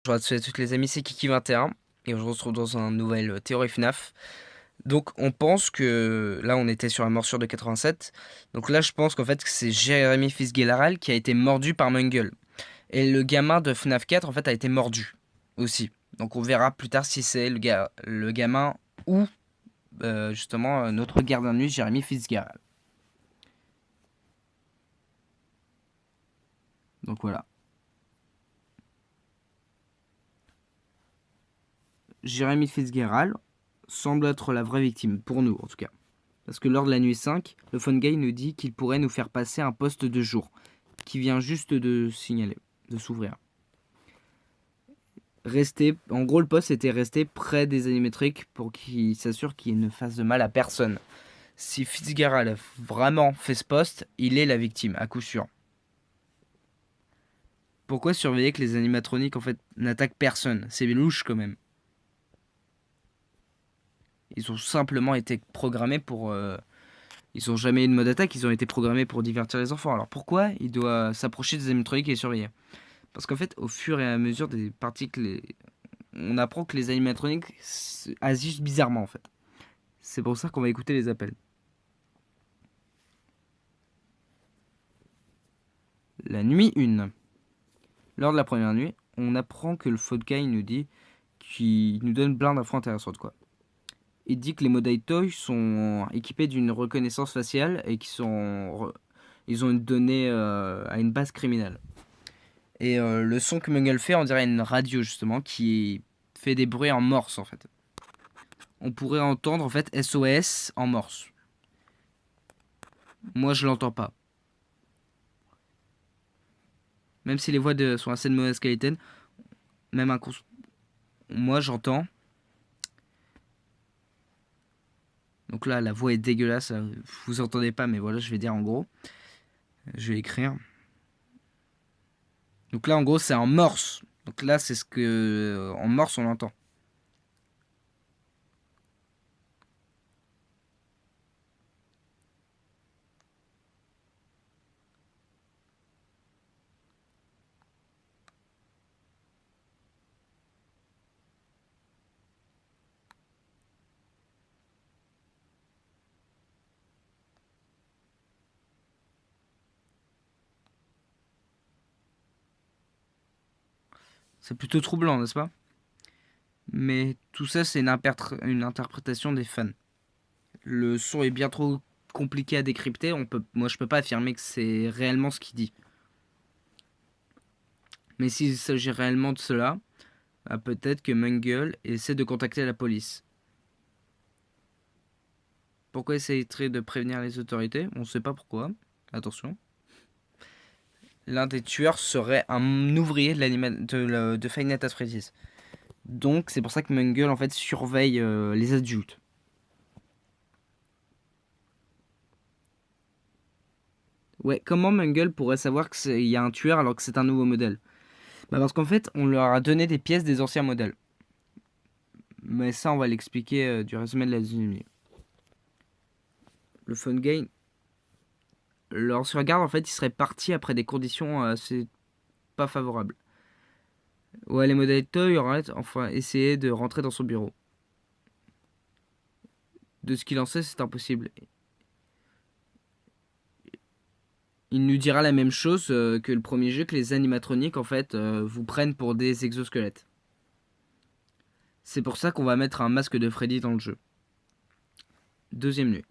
Bonjour à tous et à toutes les amis, c'est Kiki21 et on se retrouve dans un nouvel théorie FNAF. Donc on pense que, là on était sur la morsure de 87, donc là je pense qu'en fait c'est Jérémy Fitzgerald qui a été mordu par Mungle. Et le gamin de FNAF 4 en fait a été mordu aussi. Donc on verra plus tard si c'est le gamin ou justement notre gardien de nuit Jérémy Fitzgerald. Donc voilà. Jérémy Fitzgerald semble être la vraie victime, pour nous en tout cas. Parce que lors de la nuit 5, le Phone Guy nous dit qu'il pourrait nous faire passer un poste de jour, qui vient juste de signaler, de s'ouvrir. En gros, le poste était resté près des animatrix pour qu'il s'assure qu'il ne fasse de mal à personne. Si Fitzgerald a vraiment fait ce poste, il est la victime, à coup sûr. Pourquoi surveiller que les animatroniques en fait n'attaquent personne? C'est louche quand même. Ils ont simplement été programmés pour... Ils ont jamais eu de mode attaque, ils ont été programmés pour divertir les enfants. Alors pourquoi il doit s'approcher des animatroniques et les surveiller? Parce qu'en fait, au fur et à mesure des parties on apprend que les animatroniques agissent bizarrement en fait. C'est pour ça qu'on va écouter les appels. La nuit 1. Lors de la première nuit, on apprend que le Fodkai nous dit qu'il nous donne plein d'infos intéressantes quoi. Il dit que les Modai Toy sont équipés d'une reconnaissance faciale et qu'ils ils ont une donnée à une base criminelle. Et le son que Mungle fait, on dirait une radio justement qui fait des bruits en morse en fait. On pourrait entendre en fait SOS en morse. Moi je l'entends pas. Même si les voix sont assez de mauvaise qualité, même moi j'entends. Donc là la voix est dégueulasse, vous entendez pas mais voilà je vais dire en gros. Je vais écrire. Donc là en gros c'est en morse. Donc là c'est ce que en morse on entend. C'est plutôt troublant, n'est-ce pas? Mais tout ça, c'est une interprétation des fans. Le son est bien trop compliqué à décrypter. Moi, je peux pas affirmer que c'est réellement ce qu'il dit. Mais s'il s'agit réellement de cela, peut-être que Mungle essaie de contacter la police. Pourquoi essayerait de prévenir les autorités? On ne sait pas pourquoi. Attention. L'un des tueurs serait un ouvrier de Five Nights at Freddy's. Donc c'est pour ça que Mungle en fait surveille les adultes. Ouais, comment Mungle pourrait savoir qu'il y a un tueur alors que c'est un nouveau modèle? Bah parce qu'en fait, on leur a donné des pièces des anciens modèles. Mais ça, on va l'expliquer du résumé de la deuxième nuit. Le Fun Game, lorsqu'on regarde, en fait, il serait parti après des conditions assez pas favorables. Ouais, les modèles Toy auraient enfin essayé de rentrer dans son bureau. De ce qu'il en sait, c'est impossible. Il nous dira la même chose que le premier jeu, que les animatroniques, en fait, vous prennent pour des exosquelettes. C'est pour ça qu'on va mettre un masque de Freddy dans le jeu. Deuxième nuit.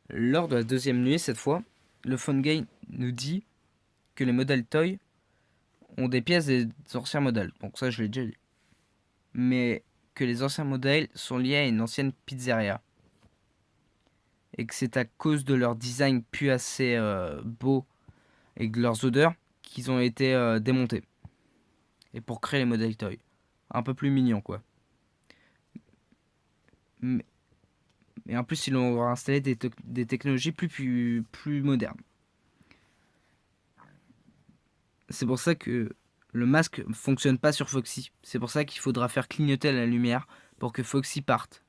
Lors de la deuxième nuit, cette fois, le Phone Game nous dit que les modèles Toy ont des pièces des anciens modèles. Donc ça, je l'ai déjà dit. Mais que les anciens modèles sont liés à une ancienne pizzeria. Et que c'est à cause de leur design plus assez beau et de leurs odeurs qu'ils ont été démontés. Et pour créer les modèles Toy. Un peu plus mignons, quoi. Et en plus, ils ont installé des technologies plus modernes. C'est pour ça que le masque ne fonctionne pas sur Foxy. C'est pour ça qu'il faudra faire clignoter la lumière pour que Foxy parte.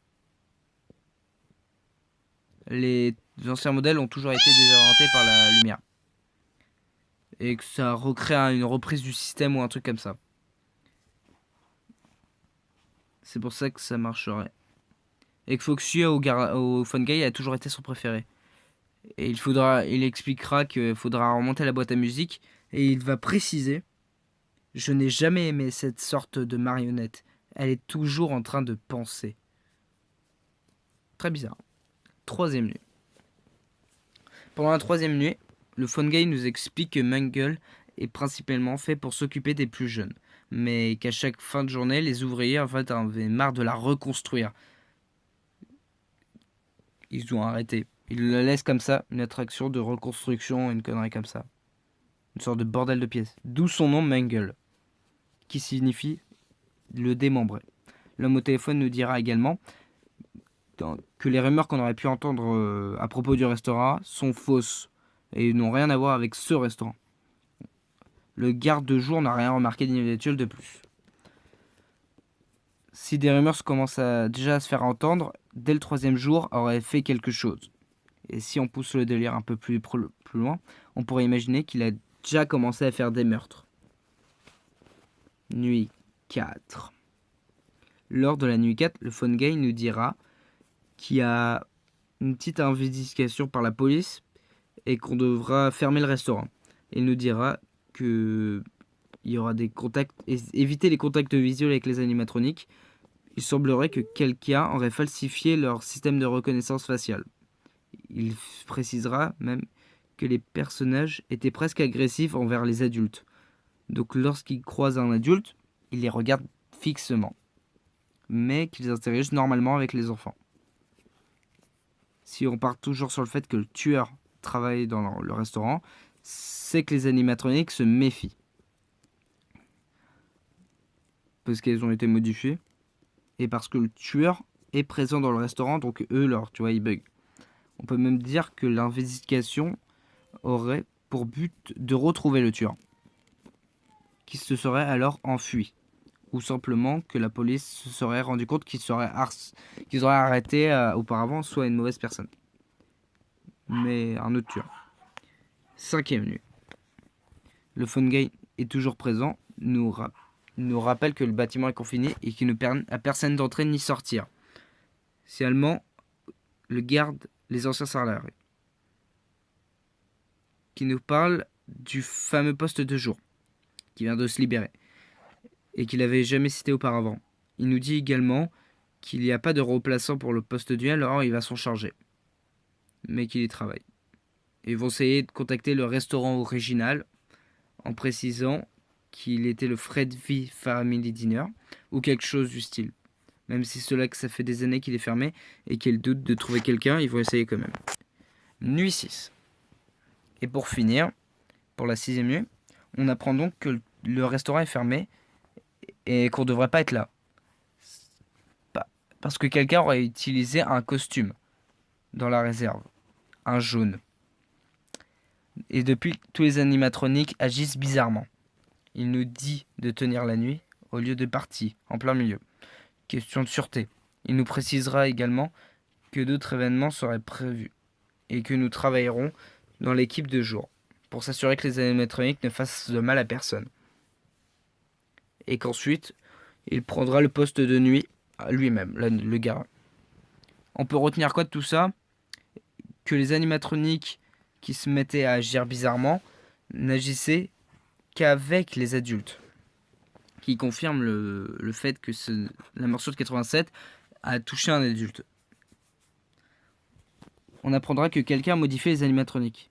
Les anciens modèles ont toujours été désorientés par la lumière. Et que ça recrée une reprise du système ou un truc comme ça. C'est pour ça que ça marcherait. Et que Foxy au Fun Guy a toujours été son préféré. Et il expliquera qu'il faudra remonter la boîte à musique. Et il va préciser: je n'ai jamais aimé cette sorte de marionnette. Elle est toujours en train de penser. Très bizarre. Troisième nuit. Pendant la troisième nuit, le Fun Guy nous explique que Mangle est principalement fait pour s'occuper des plus jeunes, mais qu'à chaque fin de journée, les ouvriers en fait avaient marre de la reconstruire. Ils ont arrêté. Ils la laissent comme ça, une attraction de reconstruction, une connerie comme ça. Une sorte de bordel de pièces. D'où son nom Mangle, qui signifie le démembré. L'homme au téléphone nous dira également que les rumeurs qu'on aurait pu entendre à propos du restaurant sont fausses et n'ont rien à voir avec ce restaurant. Le garde de jour n'a rien remarqué d'inhabituel de plus. Si des rumeurs commencent déjà à se faire entendre, dès le troisième jour aurait fait quelque chose. Et si on pousse le délire un peu plus loin, on pourrait imaginer qu'il a déjà commencé à faire des meurtres. Nuit 4. Lors de la nuit 4, le Fun Guy nous dira qu'il y a une petite investigation par la police et qu'on devra fermer le restaurant. Il nous dira qu'il y aura des contacts, éviter les contacts visuels avec les animatroniques. Il semblerait que quelqu'un aurait falsifié leur système de reconnaissance faciale. Il précisera même que les personnages étaient presque agressifs envers les adultes. Donc lorsqu'ils croisent un adulte, ils les regardent fixement, mais qu'ils interagissent normalement avec les enfants. Si on part toujours sur le fait que le tueur travaille dans le restaurant, c'est que les animatroniques se méfient. Parce qu'elles ont été modifiées. Et parce que le tueur est présent dans le restaurant, donc eux, ils bug. On peut même dire que l'investigation aurait pour but de retrouver le tueur, qui se serait alors enfui. Ou simplement que la police se serait rendu compte qu'ils auraient arrêté auparavant soit une mauvaise personne. Mais un autre tueur. Cinquième nuit. Le Fun Guy est toujours présent, nous rappelle que le bâtiment est confiné et qu'il ne permet à personne d'entrer ni sortir. Seulement, le garde les anciens salariés. Qui nous parle du fameux poste de jour, qui vient de se libérer, et qu'il n'avait jamais cité auparavant. Il nous dit également qu'il n'y a pas de remplaçant pour le poste de nuit, alors il va s'en charger. Mais qu'il y travaille. Ils vont essayer de contacter le restaurant original en précisant qu'il était le Fred V Family Dinner ou quelque chose du style. Même si ça fait des années qu'il est fermé et qu'il doute de trouver quelqu'un, ils vont essayer quand même. Nuit 6. Et pour finir, pour la 6e nuit, on apprend donc que le restaurant est fermé et qu'on ne devrait pas être là. Parce que quelqu'un aurait utilisé un costume dans la réserve. Un jaune. Et depuis, tous les animatroniques agissent bizarrement. Il nous dit de tenir la nuit au lieu de partir, en plein milieu. Question de sûreté. Il nous précisera également que d'autres événements seraient prévus et que nous travaillerons dans l'équipe de jour pour s'assurer que les animatroniques ne fassent de mal à personne. Et qu'ensuite, il prendra le poste de nuit à lui-même, le gars. On peut retenir quoi de tout ça? Que les animatroniques qui se mettaient à agir bizarrement n'agissaient qu'avec les adultes. Qui confirme le fait que la morceau de 87 a touché un adulte. On apprendra que quelqu'un a modifié les animatroniques.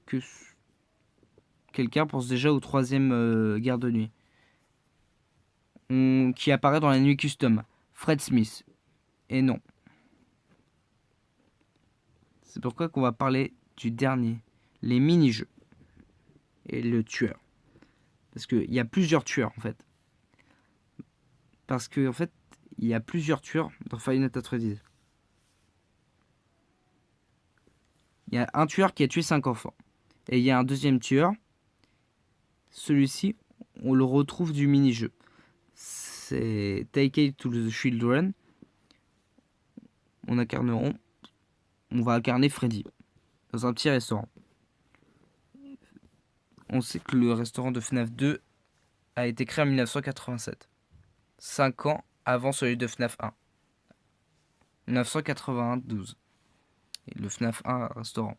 Que quelqu'un pense déjà au 3e garde de nuit. Qui apparaît dans la nuit custom. Fred Smith. Et non. C'est pourquoi qu'on va parler du dernier. Les mini-jeux. Et le tueur. Parce qu'il y a plusieurs tueurs en fait. Parce que en fait, il y a plusieurs tueurs dans Five Nights at Freddy's. Il y a un tueur qui a tué 5 enfants. Et il y a un deuxième tueur. Celui-ci, on le retrouve du mini-jeu. C'est Take It to the Children. On va incarner Freddy dans un petit restaurant. On sait que le restaurant de FNAF 2 a été créé en 1987. 5 ans avant celui de FNAF 1. 992. Et le FNAF 1 restaurant.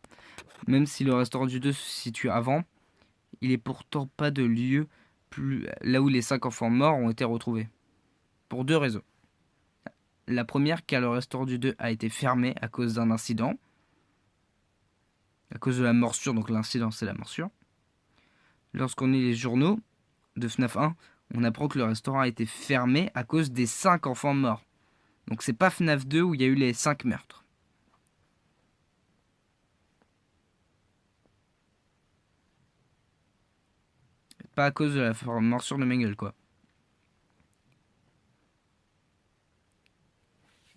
Même si le restaurant du 2 se situe avant, il est pourtant pas de lieu là où les 5 enfants morts ont été retrouvés. Pour 2 raisons. La première, car le restaurant du 2 a été fermé à cause d'un incident. À cause de la morsure, donc l'incident c'est la morsure. Lorsqu'on lit les journaux de FNAF 1, on apprend que le restaurant a été fermé à cause des 5 enfants morts. Donc c'est pas FNAF 2 où il y a eu les 5 meurtres. Pas à cause de la morsure de Mengele, quoi.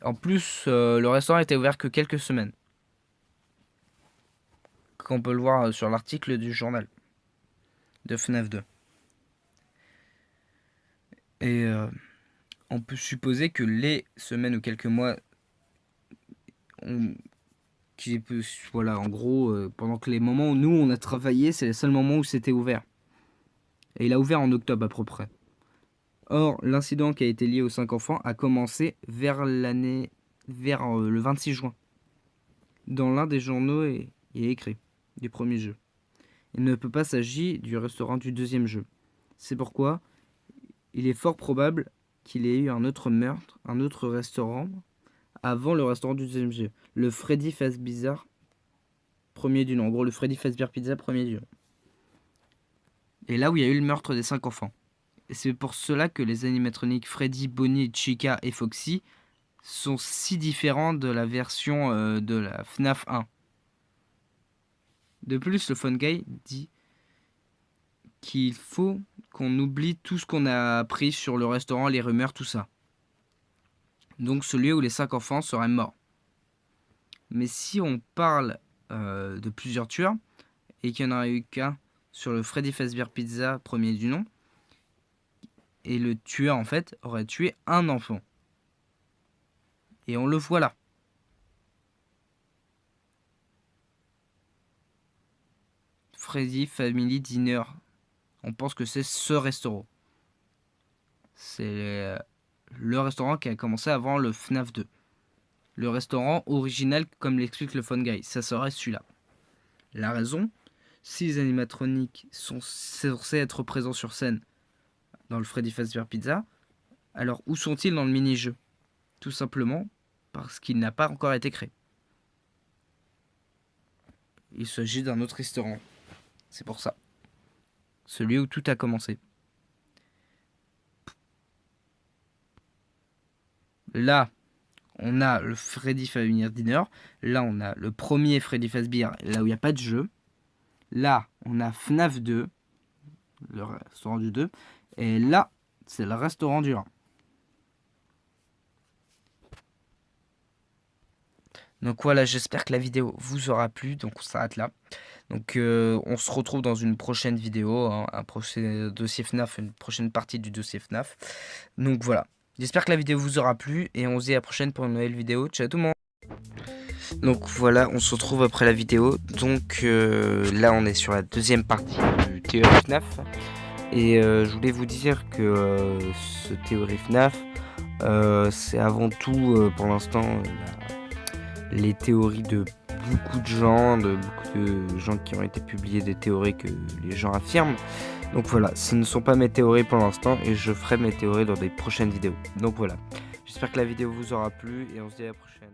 En plus, le restaurant était ouvert que quelques semaines. Comme on peut le voir sur l'article du journal de FNAF 2. Et on peut supposer que les semaines ou quelques mois, voilà, en gros, pendant que les moments où nous on a travaillé, c'est les seuls moments où c'était ouvert. Et il a ouvert en octobre à peu près. Or, l'incident qui a été lié aux 5 enfants a commencé vers le 26 juin. Dans l'un des journaux, il est écrit du premier jeu. Il ne peut pas s'agir du restaurant du deuxième jeu. C'est pourquoi il est fort probable qu'il y ait eu un autre meurtre, un autre restaurant, avant le restaurant du deuxième jeu. Le Freddy Fazbear premier du nom. En gros, le Freddy Fazbear Pizza premier du nom. Et là où il y a eu le meurtre des 5 enfants. Et c'est pour cela que les animatroniques Freddy, Bonnie, Chica et Foxy sont si différents de la version de la FNAF 1. De plus, le Fun Guy dit qu'il faut qu'on oublie tout ce qu'on a appris sur le restaurant, les rumeurs, tout ça. Donc celui où les 5 enfants seraient morts. Mais si on parle de plusieurs tueurs, et qu'il n'y en a eu qu'un sur le Freddy Fazbear Pizza premier du nom, et le tueur en fait aurait tué un enfant. Et on le voit là. Freddy Family Dinner. On pense que c'est ce restaurant. C'est le restaurant qui a commencé avant le FNAF 2. Le restaurant original, comme l'explique le Fun Guy, ça serait celui-là. La raison, si les animatroniques sont censés être présents sur scène dans le Freddy Fazbear Pizza, alors où sont-ils dans le mini-jeu? Tout simplement parce qu'il n'a pas encore été créé. Il s'agit d'un autre restaurant. C'est pour ça. Celui où tout a commencé. Là, on a le Freddy Fazbear Dinner. Là, on a le premier Freddy Fazbear, là où il n'y a pas de jeu. Là, on a FNAF 2, le restaurant du 2. Et là, c'est le restaurant du 1. Donc voilà, j'espère que la vidéo vous aura plu. Donc on s'arrête là. Donc on se retrouve dans une prochaine vidéo, hein, un prochain dossier FNAF, une prochaine partie du dossier FNAF. Donc voilà, j'espère que la vidéo vous aura plu et on se dit à la prochaine pour une nouvelle vidéo. Ciao tout le monde. Donc voilà, on se retrouve après la vidéo. Donc là on est sur la deuxième partie du théorie FNAF. Et je voulais vous dire que ce théorie FNAF, c'est avant tout pour l'instant les théories de beaucoup de gens qui ont été publiés des théories que les gens affirment. Donc voilà, ce ne sont pas mes théories pour l'instant et je ferai mes théories dans des prochaines vidéos. Donc voilà, j'espère que la vidéo vous aura plu et on se dit à la prochaine.